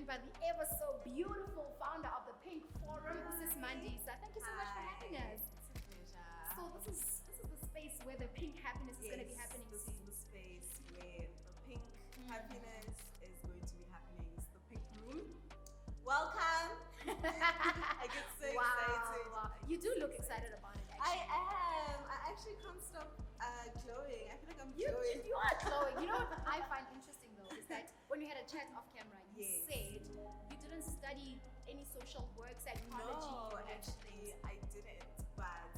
By the ever so beautiful founder of the Pink Forum, Sis Mandisa. Thank you so much for having us. It's a pleasure. So this is the space where the pink happiness is going to be happening. This is the space where the pink happiness is going to be happening. It's the pink room. Welcome. I get so excited. Wow. You do look excited about it. Actually. I am. I actually can't stop glowing. I feel like I'm glowing. You are glowing. You know what I find interesting though is that when we had a chat off camera, you said you didn't study any social work, psychology. No, actually, I didn't. But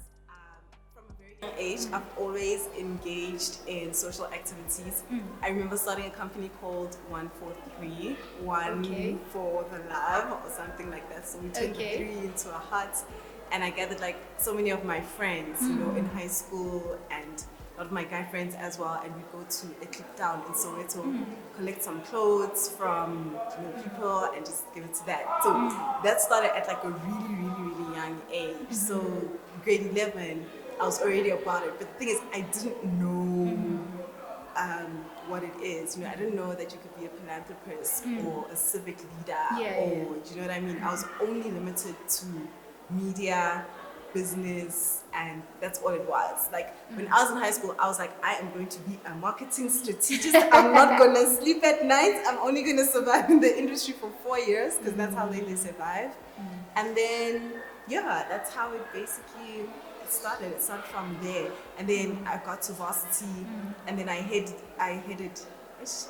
from a very young age, I've always engaged in social activities. I remember starting a company called 143, one for the love or something like that. So we turned the 3 into a heart. And I gathered like so many of my friends, you know, in high school and a lot of my guy friends as well, and we'd go to a clip down in Soweto, collect some clothes from people and just give it to that. So that started at like a really young age. So grade 11, I was already about it. But the thing is, I didn't know what it is. You know, I didn't know that you could be a philanthropist or a civic leader or, do you know what I mean? I was only limited to media, business, and that's all it was. Like when I was in high school, I was like, I am going to be a marketing strategist. I'm not gonna sleep at night. I'm only gonna survive in the industry for 4 years because that's how they survive. And then that's how it basically started. It started from there, and then I got to varsity, and then I headed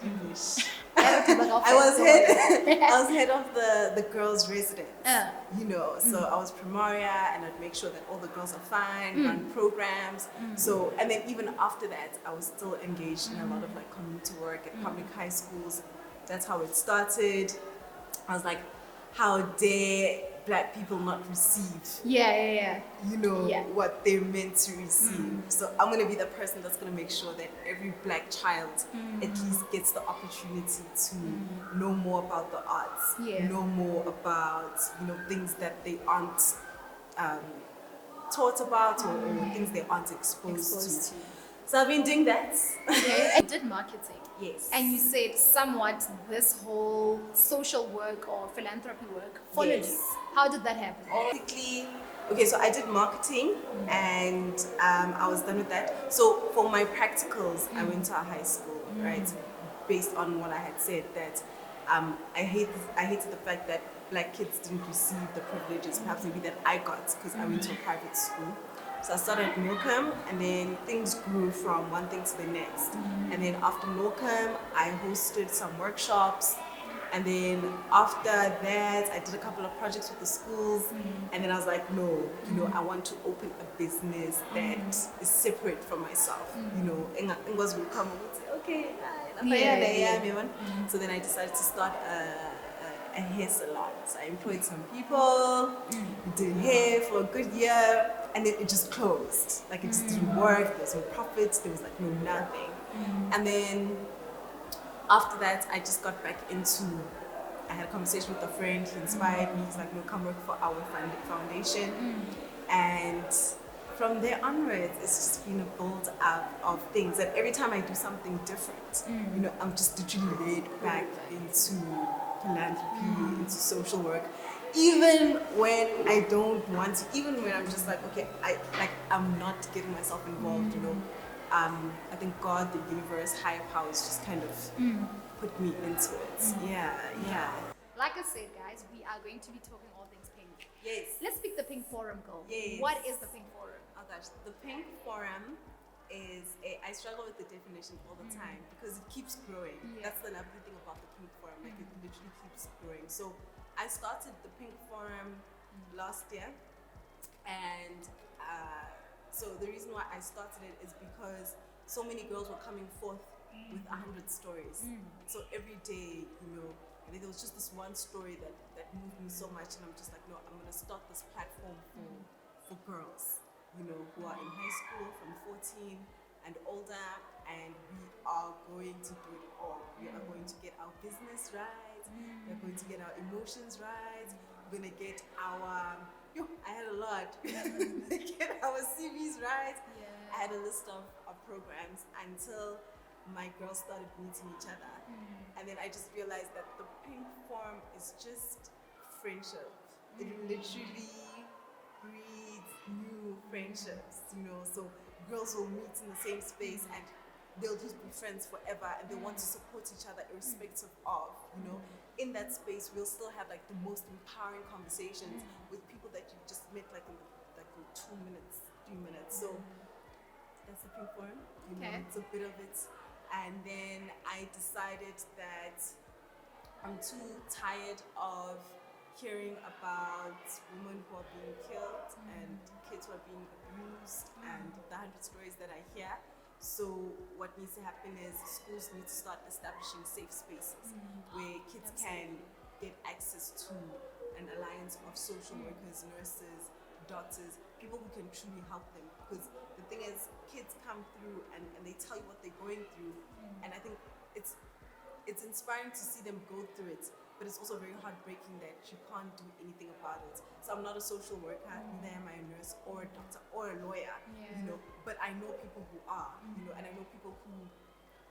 English. I was head of the girls' residence. You know, so I was primaria, and I'd make sure that all the girls are fine, run programs. So, and then even after that, I was still engaged in a lot of like community work at public high schools. That's how it started. I was like, how dare Black people not receive you know what they're meant to receive. So I'm going to be the person that's going to make sure that every Black child at least gets the opportunity to know more about the arts, know more about, you know, things that they aren't taught about or things they aren't exposed to. So I've been doing that. You did marketing. Yes. And you said somewhat this whole social work or philanthropy work followed you. How did that happen? Basically, so I did marketing and I was done with that. So for my practicals, I went to a high school, right? Based on what I had said that I hated the fact that Black kids didn't receive the privileges perhaps maybe that I got because I went to a private school. So I started at Milcom, and then things grew from one thing to the next. And then after Milcom, I hosted some workshops. And then after that, I did a couple of projects with the schools. And then I was like, no, you know, I want to open a business that is separate from myself. You know, Engos will come and would say, okay, So then I decided to start a hair salon. So I employed some people, did hair for a good year, and then it just closed. Like it just didn't work, there was no profits, there was like no nothing. And then after that, I just got back into, I had a conversation with a friend, he inspired me, he's like, no, come work for our foundation. And from there onwards, it's just been a build up of things. And every time I do something different, you know, I'm just literally laid back into philanthropy, into social work. Even when I don't want to, even when I'm just like, okay, I'm not getting myself involved, you know. I think God, the universe, higher powers just kind of put me into it. Like I said, guys, we are going to be talking all things pink. Yes. Let's pick the Pink Forum, girl. Yes. What is the Pink Forum? Oh gosh, the Pink Forum is I struggle with the definition all the time because it keeps growing. That's the lovely thing about the Pink Forum, like it literally keeps growing. So I started the Pink Forum last year, and so the reason why I started it is because so many girls were coming forth with 100 stories. So every day, you know, I think there was just this one story that moved me so much, and I'm just like, no, I'm gonna start this platform for girls, you know, who are in high school from 14 and older, and we are going to do it all. We are going to get our business right. We're going to get our emotions right. We're gonna get our I had a lot. Get our CVs right. I had a list of programs until my girls started meeting each other. And then I just realized that the pink form is just friendship. It literally breeds new friendships, so girls will meet in the same space and they'll just be friends forever, and they want to support each other irrespective of, in that space we'll still have like the most empowering conversations with people that you just met like in 2 minutes, 3 minutes. So that's the pink form, it's a bit of it. And then I decided that I'm too tired of hearing about women who are being killed and kids who are being abused and the 100 stories that I hear. So what needs to happen is schools need to start establishing safe spaces where kids can get access to an alliance of social workers, nurses, doctors, people who can truly help them. Because the thing is, kids come through and they tell you what they're going through, and I think it's inspiring to see them go through it, but it's also very heartbreaking that you can't do anything about it. So I'm not a social worker, neither am I a nurse or a doctor or a lawyer, but I know people who are, and I know people who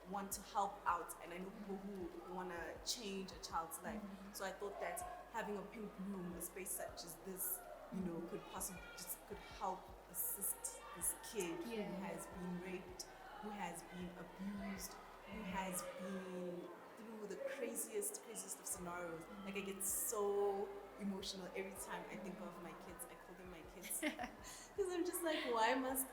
want to help out, and I know people who want to change a child's life. So I thought that having a pink room, a space such as this, could possibly could help assist this kid who has been raped, who has been abused, who has been through the craziest of scenarios. Like, I get so emotional every time I think of my kids. I call them my kids because I'm just like, why must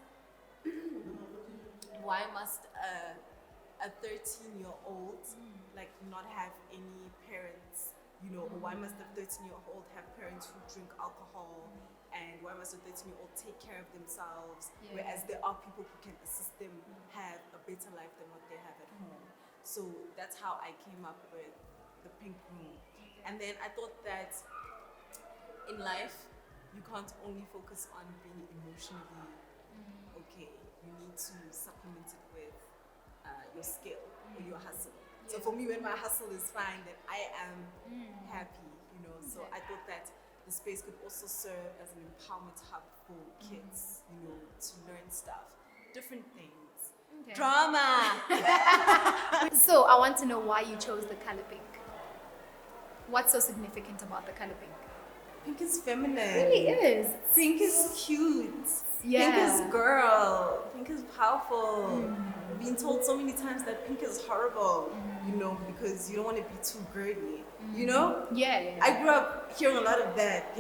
a 13-year-old like not have any parents, or why must a 13-year-old have parents who drink alcohol, and why must a 13-year-old take care of themselves, whereas there are people who can assist them have a better life than what they have at home. So that's how I came up with the pink room. And then I thought that in life, you can't only focus on being emotionally okay. You need to supplement it with your skill or your hustle. So for me, when my hustle is fine, then I am happy, So I thought that the space could also serve as an empowerment hub for kids, to learn stuff, different things. Drama! So I want to know why you chose the color pink. What's so significant about the color pink? Pink is feminine. It really is. Pink is cute. Yeah. Pink is girl. Pink is powerful. I've been told so many times that pink is horrible, because you don't want to be too girly, Yeah. I grew up hearing a lot of that.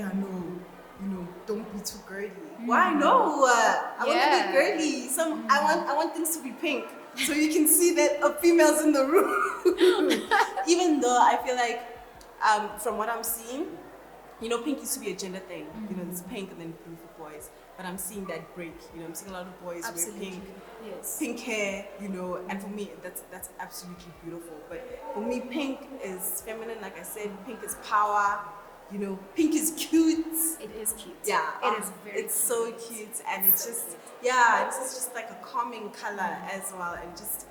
Don't be too girly. Why? No, I want to be girly. I want things to be pink, so you can see that a female's in the room. Even though I feel like, from what I'm seeing, pink used to be a gender thing. It's pink and then blue for boys. But I'm seeing that break. I'm seeing a lot of boys wear pink, pink hair. And for me, that's absolutely beautiful. But for me, pink is feminine. Like I said, pink is power. Pink is cute. It is cute. Yeah, it is very. It's so cute, and it's just it's just like a calming color as well, and just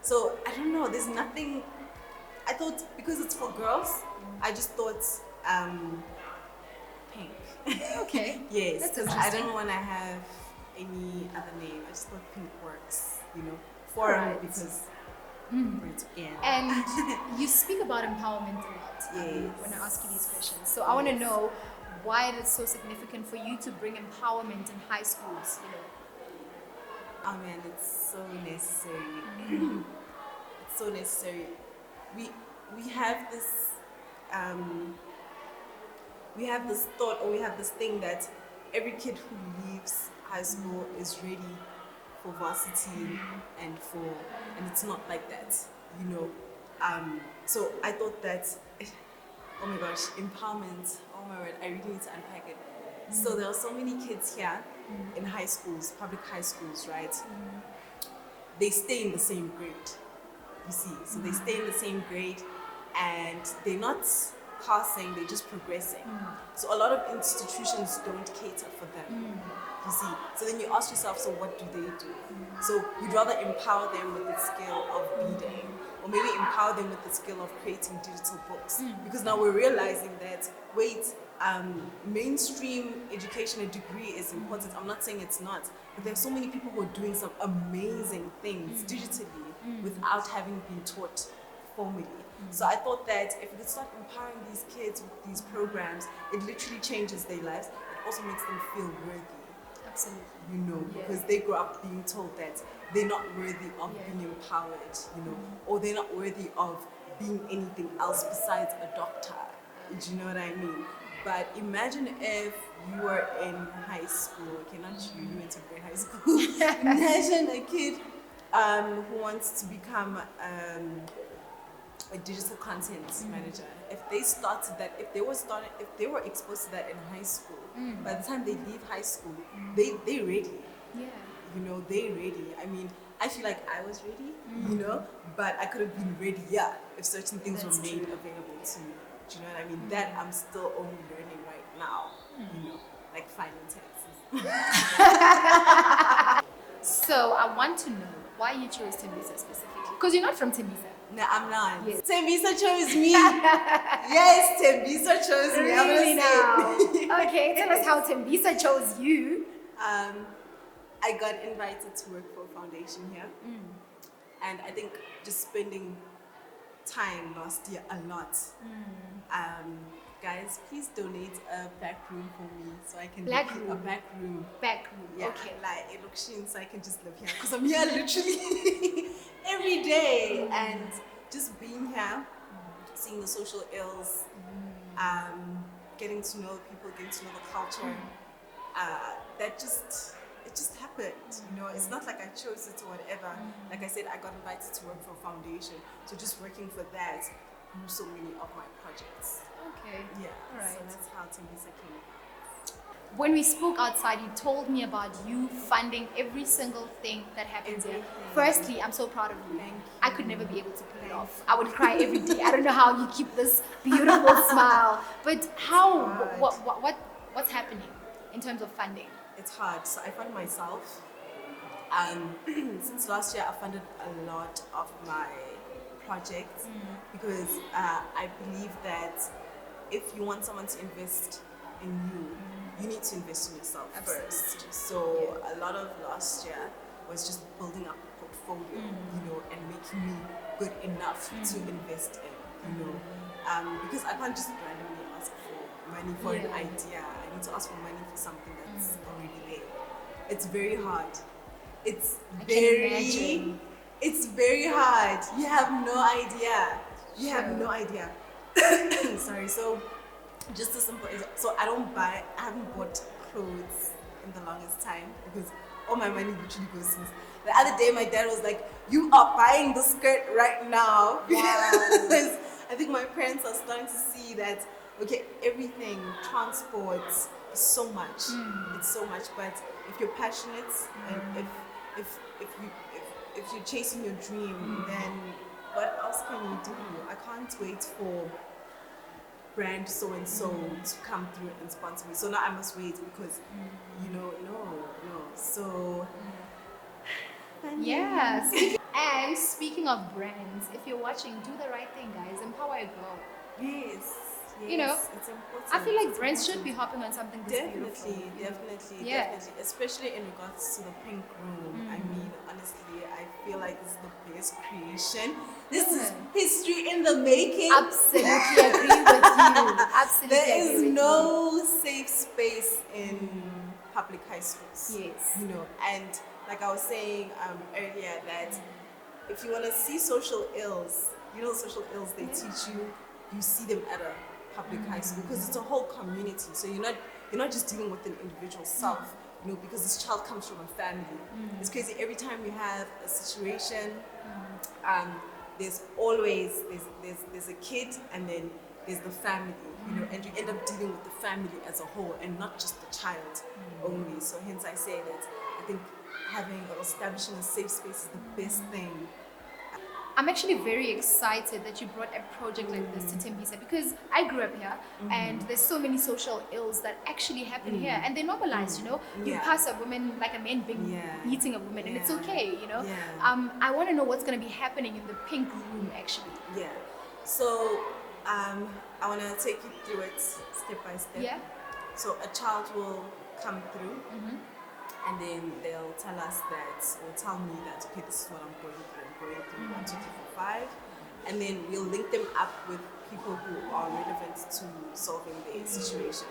so I don't know. There's nothing. I thought because it's for girls, I just thought pink. Okay. Yes, that's because I don't want to have any other name. I just thought pink works, for because words again. And you speak about empowerment a lot when I ask you these questions. So I want to know why it is so significant for you to bring empowerment in high schools. Oh man, it's so necessary. It's so necessary. We have this. We have this thought, or we have this thing that every kid who leaves high school is ready for varsity and it's not like that, So I thought that, oh my gosh, empowerment, oh my word, I really need to unpack it. So there are so many kids here in high schools, public high schools, right? They stay in the same grade, you see. So they stay in the same grade and they're not passing, they're just progressing. So a lot of institutions don't cater for them. You see, so then you ask yourself, so what do they do? So you'd rather empower them with the skill of reading, or maybe empower them with the skill of creating digital books. Because now we're realizing that, wait, mainstream education and degree is important. I'm not saying it's not, but there's so many people who are doing some amazing things digitally without having been taught formally. So I thought that if we could start empowering these kids with these programs, it literally changes their lives. It also makes them feel worthy. Absolutely. You know, because they grow up being told that they're not worthy of being empowered, you know, or they're not worthy of being anything else besides a doctor. Do you know what I mean? But imagine if you were in high school, okay, not you, you went to great high school. Imagine a kid who wants to become a digital content manager. If they started that, if they were exposed to that in high school, by the time they leave high school, they ready. Yeah. You know, they ready. I mean, I feel like I was ready, you know, but I could have been ready, if certain things were made available to me. Do you know what I mean? That I'm still only learning right now, you know, like filing taxes. So I want to know why you chose Tembisa specifically. Because you're not from Tembisa. No, I'm not. Yes. Tembisa chose me. Yes, Tembisa chose me. Really now? Okay, tell us how Tembisa chose you. I got invited to work for a foundation here. And I think just spending time last year a lot. Guys, please donate a back room for me so I can Black live room. a back room. Back room. Yeah, Okay. like it looks so I can just live here because I'm here literally every day and just being here, seeing the social ills, getting to know people, getting to know the culture. It just happened. You know, it's not like I chose it or whatever. Like I said, I got invited to work for a foundation, so just working for that grew so many of my projects. Okay. Yeah. All right. So that's how Tembisa came about. When we spoke outside, you told me about you funding every single thing that happens here. Everything. Firstly, I'm so proud of you. Thank you. I could never be able to pull it off. I would cry every day. I don't know how you keep this beautiful smile. But how? What's happening in terms of funding? It's hard. So I fund myself. Since last year, I funded a lot of my projects because I believe that if you want someone to invest in you, you need to invest in yourself first. So a lot of last year was just building up a portfolio, you know, and making me good enough to invest in, you know, because I can't just randomly ask for money for an idea. I need to ask for money for something that's already there. It's very hard. It's very hard. You have no idea. You have no idea. Sorry. So just a simple example. So I haven't bought clothes in the longest time because all my money literally goes since. The other day my dad was like, "You are buying the skirt right now." Wow. Because I think my parents are starting to see that, okay, everything, transport, is so much. It's so much. But if you're passionate and if you're chasing your dream, then what else can you do? I can't wait for brand so and so to come through and sponsor me. So now I must wait because no. So yeah. And speaking of brands, if you're watching, do the right thing, guys. Empower a girl. yes, You know, it's important. I feel like It's brands should important. be hopping on something this beautiful. Definitely, Yeah. especially in regards to the pink room. I mean, honestly, I feel like this is the best creation. This is history in the making. Absolutely agree with you. Absolutely There agree is with no safe space in public high schools. Yes. You know, and like I was saying earlier, that if you want to see social ills, you know, social ills they teach you, you see them at a public high school because it's a whole community. So you're not just dealing with an individual self, you know, because this child comes from a family. It's crazy. Every time you have a situation, there's always there's a kid and then there's the family, you know, and you end up dealing with the family as a whole and not just the child only. So hence I say that I think having or establishing a safe space is the best thing. I'm actually very excited that you brought a project like this to Tembisa, because I grew up here and there's so many social ills that actually happen here, and they're normalized, you know. You pass a woman, like a man beating a woman, and it's okay, you know. I want to know what's going to be happening in the pink room actually. Yeah. So I want to take you through it step by step. Yeah. So a child will come through, and then they'll tell us that, or tell me that, okay, this is what I'm going through. I'm going through 1, 2, 3, 4, 5, and then we'll link them up with people who are relevant to solving their situation.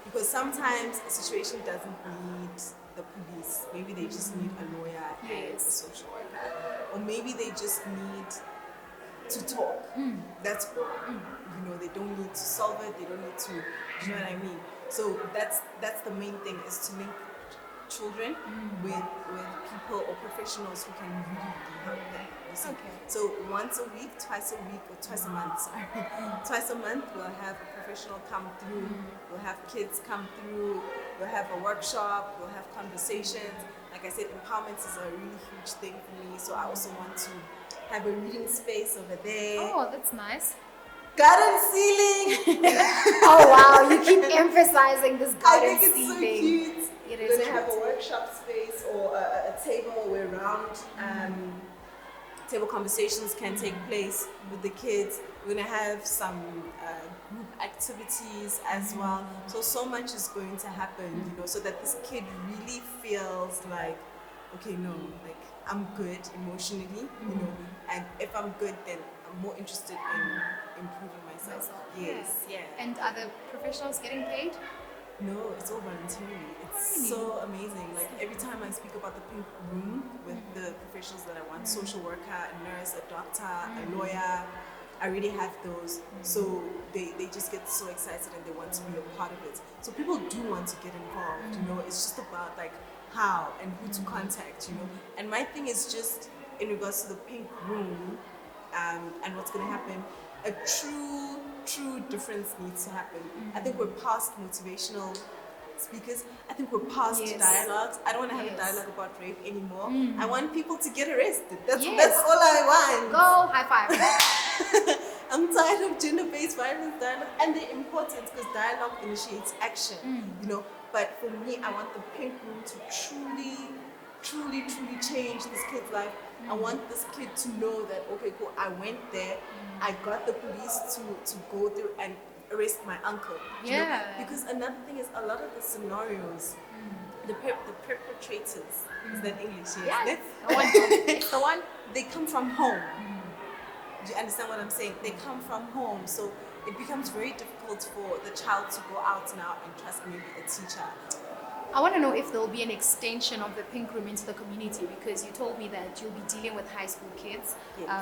Because sometimes a situation doesn't need the police. Maybe they just need a lawyer and a social worker, or maybe they just need to talk. That's all. You know, they don't need to solve it. They don't need to. You know what I mean? So that's the main thing, is to link children with people or professionals who can really help them. You see? Okay. So once a week, twice a week, or twice a month, sorry. Twice a month we'll have a professional come through, we'll have kids come through, we'll have a workshop, we'll have conversations. Like I said, empowerment is a really huge thing for me, so I also want to have a reading space over there. Oh, that's nice. Garden ceiling! Oh wow, you keep emphasizing this I garden think it's so ceiling. cute. It We're is going to have cute. a workshop space or a table where round table conversations can take place with the kids. We're going to have some group activities as well. So much is going to happen, you know, so that this kid really feels like, okay, no, like I'm good emotionally, you know, and if I'm good, then I'm more interested in improving myself. Yes, yeah. And are the professionals getting paid? No, it's all voluntary. It's so amazing. Like every time I speak about the pink room with the professionals that I want, social worker, a nurse, a doctor, a lawyer, I already have those. So they just get so excited and they want to be a part of it. So people do want to get involved, you know. It's just about like how and who to contact, you know. And my thing is just in regards to the pink room and what's going to happen, a true difference needs to happen. I think we're past motivational speakers. I think we're past dialogues. I don't want to have a dialogue about rape anymore. I want people to get arrested. That's all I want. Go, high five. I'm tired of gender-based violence dialogue, and they're important because dialogue initiates action, you know. But for me, I want the pink room to truly change this kid's life. I want this kid to know that, okay, cool, I went there, I got the police to go through and arrest my uncle. You know? Because another thing is, a lot of the scenarios, the perpetrators, is that English? Yes. The one. They come from home. Do you understand what I'm saying? They come from home, so it becomes very difficult for the child to go out now and trust maybe a teacher. I want to know if there will be an extension of the pink room into the community, because you told me that you'll be dealing with high school kids.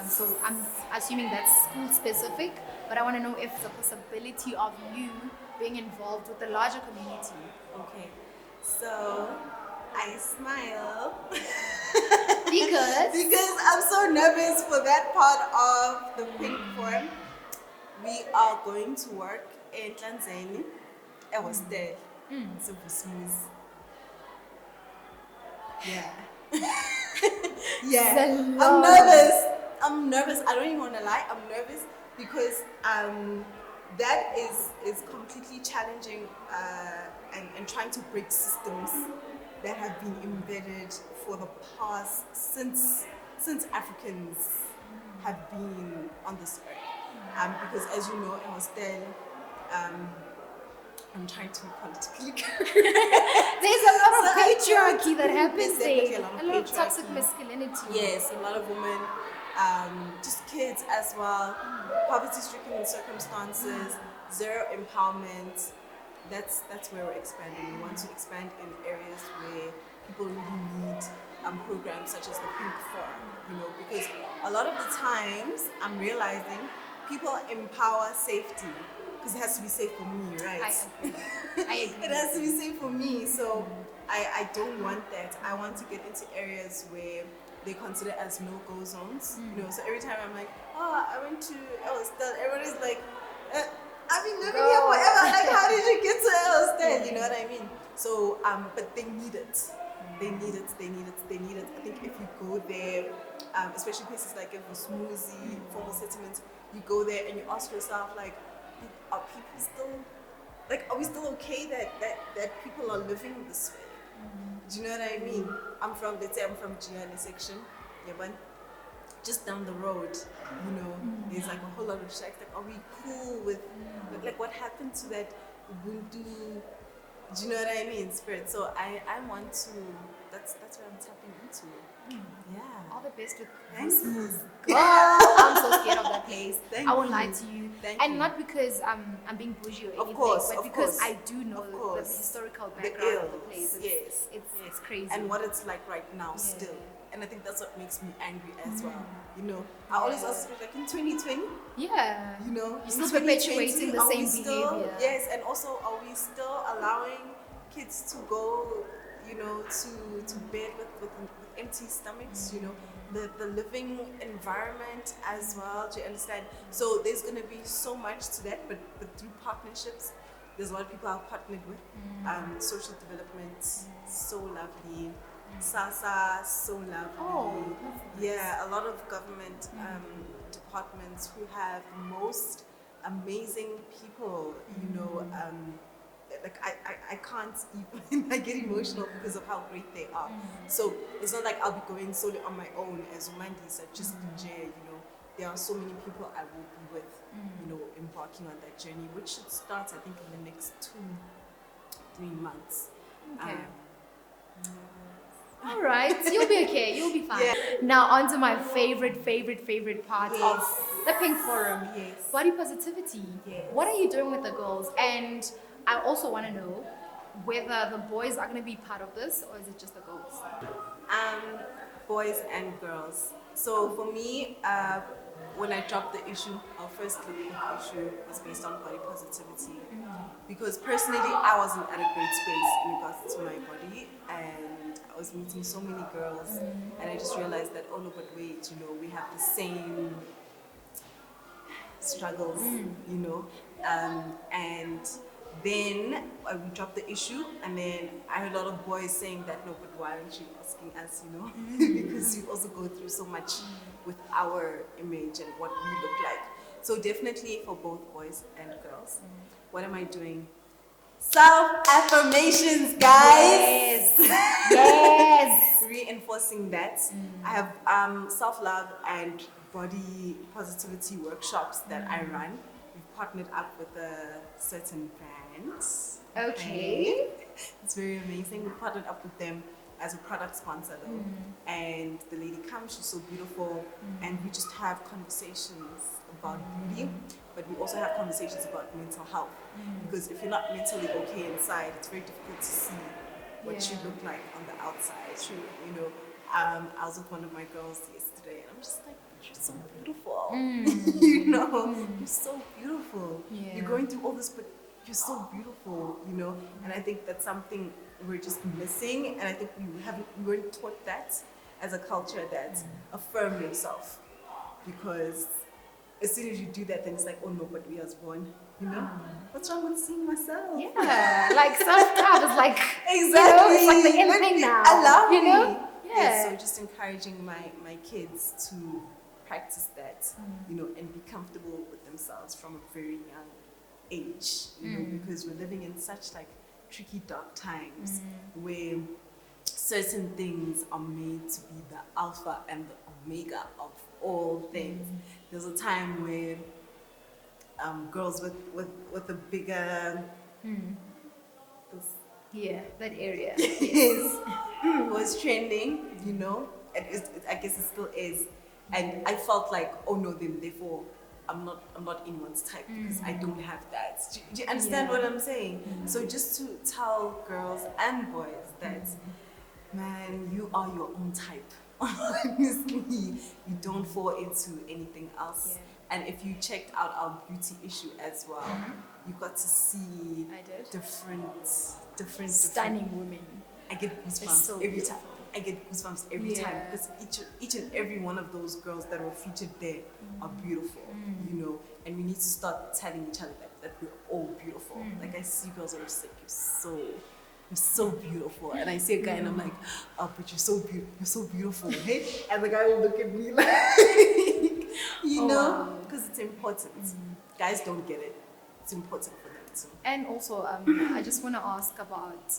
So I'm assuming that's school specific, but I want to know if the possibility of you being involved with the larger community. Okay, so I smile because I'm so nervous for that part of the pink form. We are going to work in Tanzania. I was there. Super smooth. Yeah. I'm nervous. I don't even want to lie. I'm nervous because that is completely challenging and trying to break systems that have been embedded for the past since Africans have been on this earth. Because as you know, I was there. I'm trying to be politically correct. There's a lot of patriarchy that happens there. A lot of toxic masculinity. Yes, a lot of women, just kids as well, poverty-stricken circumstances, zero empowerment. That's where we're expanding. We want to expand in areas where people really need programs such as the Pink Forum, you know, because a lot of the times I'm realizing people empower safety. Because it has to be safe for me, right? I agree. It has to be safe for me. So I don't want that. I want to get into areas where they consider as no-go zones. You know, so every time I'm like, oh, I went to Elstel, everybody's like, I've been living here forever. Like, how did you get to Elstel? You know what I mean? So, but they need it. They need it. I think if you go there especially places like Smoothie, formal settlements. You go there and you ask yourself, like, are people still, like, are we still okay that people are living this way? Do you know what I mean? Let's say I'm from Jiyane section, yeah, but just down the road, there's like a whole lot of shacks. Like, are we cool with, like, what happened to that Ubuntu? Do you know what I mean? Spirit. So I want to. That's what I'm tapping into. Yeah. All the best with Thanks. Girl, I'm so scared of that place. Thank I won't you. lie to you. Thank and you. not because I'm being bougie or anything, course, but of because course. I do know Of the course. historical The background of the ills, place. yes. It's crazy. And what it's like right now still. And I think that's what makes me angry as well. I always ask, like, in 2020, yeah. you're still perpetuating the same behavior. Yes, and also, are we still allowing kids to go, to bed with empty stomachs, the living environment as well, do you understand? So there's going to be so much to that, but through partnerships, there's a lot of people I've partnered with. Social development, so lovely. SASA, so lovely. Oh, yeah, a lot of government departments who have most amazing people, like I can't even, I get emotional because of how great they are. So it's not like I'll be going solely on my own as Mandisa, just in jail, There are so many people I will be with, embarking on that journey, which should start, I think, in the next 2-3 months. Okay. All right, you'll be okay. You'll be fine. Yeah. Now on to my favorite part of the Pink Forum. Yes. Body positivity. Yes. What are you doing with the girls? And I also want to know whether the boys are going to be part of this, or is it just the girls? Boys and girls. So for me, when I dropped the issue, our first look at the issue was based on body positivity. Because personally, I wasn't at a great space in regards to my body, and I was meeting so many girls, and I just realized that, oh no, but wait, we have the same struggles, and then we dropped the issue, and then I heard a lot of boys saying that, no, but why aren't you asking us, because you also go through so much with our image and what we look like. So definitely for both boys and girls. What am I doing? Self-affirmations, guys! Yes! Reinforcing that. I have self-love and body positivity workshops that I run. We've partnered up with a certain brand. Okay. It's very amazing. We partnered up with them as a product sponsor though. And the lady comes, she's so beautiful, and we just have conversations about beauty, but we also have conversations about mental health. Because if you're not mentally okay inside, it's very difficult to see what you look like on the outside. True. I was with one of my girls yesterday, and I'm just like, you're so beautiful. You're so beautiful. Yeah. You're going through all this, but you're so beautiful, And I think that's something we're just missing, and I think we weren't taught that as a culture, that affirm yourself, because as soon as you do that, then it's like, oh no, but we as one, what's wrong with seeing myself? Yeah, like self-love is like, exactly, it's like the end thing now. Allow me. Yeah. So just encouraging my kids to practice that, and be comfortable with themselves from a very young age, because we're living in such like tricky, dark times where certain things are made to be the alpha and the omega of all things. There's a time where girls with a bigger that area was trending, and I guess it still is, and I felt like, oh no, then therefore I'm not anyone's type because I don't have that. Do you understand what I'm saying? So just to tell girls and boys that, man, you are your own type. Honestly, you don't fall into anything else. And if you checked out our beauty issue as well, you got to see different stunning women. I get goosebumps every time. I get goosebumps every time because each and every one of those girls that were featured there are beautiful, and we need to start telling each other that we're all beautiful. Like I see girls that are just like, you're so you're so beautiful. And I see a guy and I'm like, oh, but you're so beautiful, hey? And the guy will look at me like, you know, because it's important. Guys don't get it. It's important for them too. And also, I just want to ask about,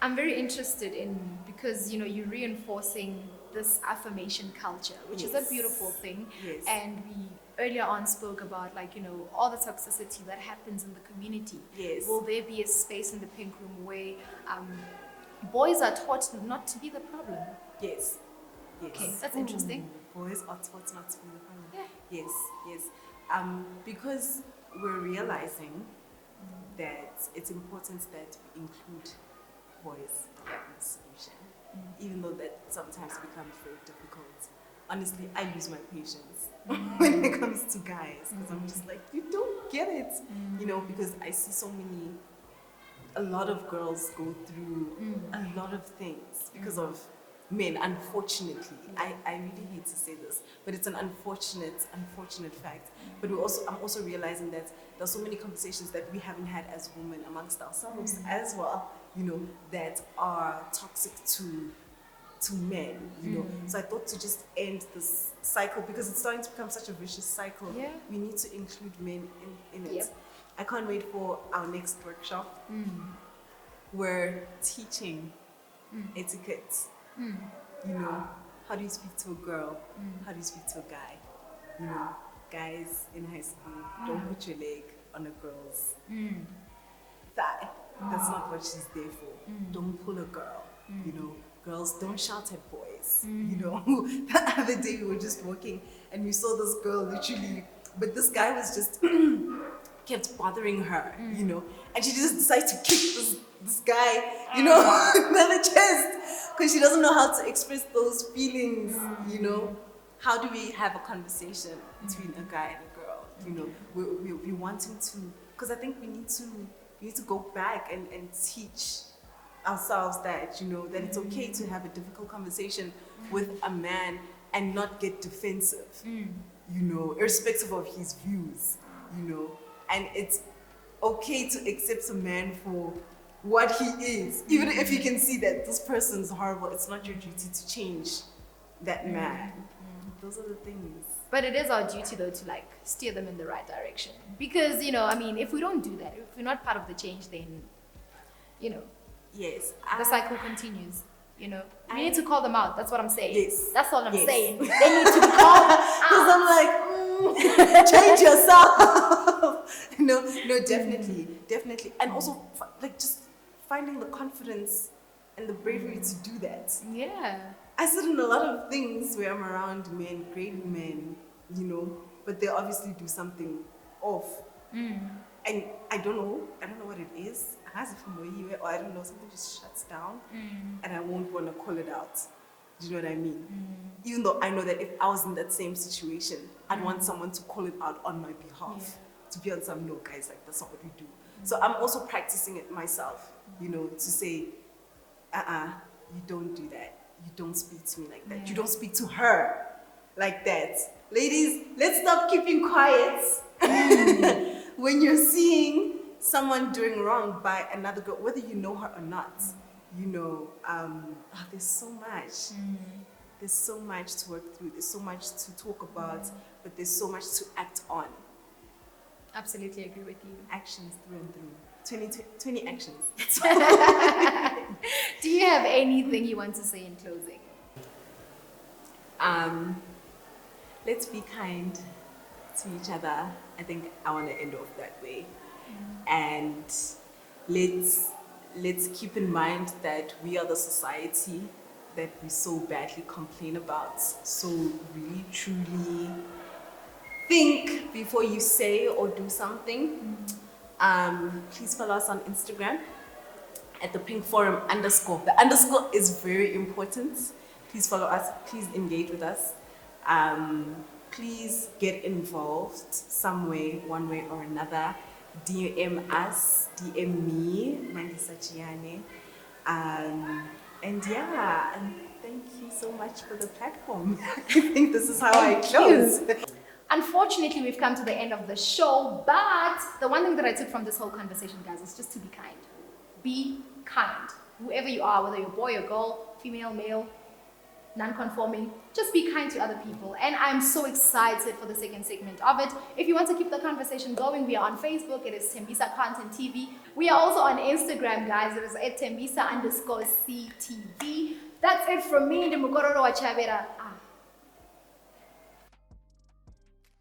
I'm very interested in, because, you know, you're reinforcing this affirmation culture, which is a beautiful thing. Yes. And we earlier on spoke about, like, you know, all the toxicity that happens in the community. Yes. Will there be a space in the pink room where boys are taught not to be the problem? Yes. Yes. Okay, that's interesting. Boys are taught not to be the problem. Yeah. Yes, yes. Because we're realizing that it's important that we include boys in the solution, even though that sometimes becomes very difficult. Honestly, I lose my patience when it comes to guys, because I'm just like, you don't get it, you know, because I see a lot of girls go through a lot of things because of men, unfortunately. I really hate to say this, but it's an unfortunate fact. But I'm also realizing that there's so many conversations that we haven't had as women amongst ourselves as well, you know, that are toxic to men, you know. So I thought to just end this cycle, because it's starting to become such a vicious cycle. Yeah. We need to include men in it. Yep. I can't wait for our next workshop. We're teaching etiquette. You know, how do you speak to a girl? How do you speak to a guy? You know, guys in high school, don't put your leg on a girl's thigh. That's not what she's there for. Don't pull a girl. You know, girls, don't shout at boys. You know, the other day we were just walking and we saw this girl literally, but this guy was just kept bothering her, you know, and she just decided to kick this guy, you know, in the chest, because she doesn't know how to express those feelings, you know. How do we have a conversation between a guy and a girl? You know, we're wanting to, because I think we need to go back and teach ourselves that, you know, that it's okay to have a difficult conversation with a man and not get defensive, you know, irrespective of his views, you know. And it's okay to accept a man for what he is, even if you can see that this person's horrible. It's not your duty to change that man. Those are the things. But it is our duty, though, to like steer them in the right direction. Because, you know, I mean, if we don't do that, if we're not part of the change, then, you know, yes, the cycle continues. You know, we need to call them out. That's what I'm saying. Yes. That's all I'm saying. They need to be called out. Because I'm like, change yourself. No, definitely. And also, like, just finding the confidence and the bravery to do that. Yeah. I sit in a lot of things where I'm around men, great men, you know, but they obviously do something off. And I don't know what it is. Or I don't know, something just shuts down and I won't want to call it out. Do you know what I mean? Even though I know that if I was in that same situation, I'd want someone to call it out on my behalf. To be on some, no guys, like that's not what we do. So I'm also practicing it myself, you know, to say, you don't do that. You don't speak to me like that. You don't speak to her like that. Ladies, let's stop keeping quiet when you're seeing someone doing wrong by another girl, whether you know her or not. You know, there's so much. There's so much to work through. There's so much to talk about, but there's so much to act on. Absolutely agree with you. Actions through and through. 20 actions. Do you have anything you want to say in closing? Let's be kind to each other. I think I want to end off that way. And let's keep in mind that we are the society that we so badly complain about. So really, truly think before you say or do something. Please follow us on Instagram at the Pink Forum _. The underscore is very important. Please follow us. Please engage with us. Please get involved some way, one way or another. DM us, DM me, Mandisa Jiyane. And thank you so much for the platform. I think this is how I close. Unfortunately, we've come to the end of the show, but the one thing that I took from this whole conversation, guys, is just to be kind. Be kind. Whoever you are, whether you're boy or girl, female, male, non-conforming, just be kind to other people. And I'm so excited for the second segment of it. If you want to keep the conversation going, we are on Facebook. It is Tembisa Content TV. We are also on Instagram, guys. It is @Tembisa_CTV. That's it from me, Ndimugororo Wachabera.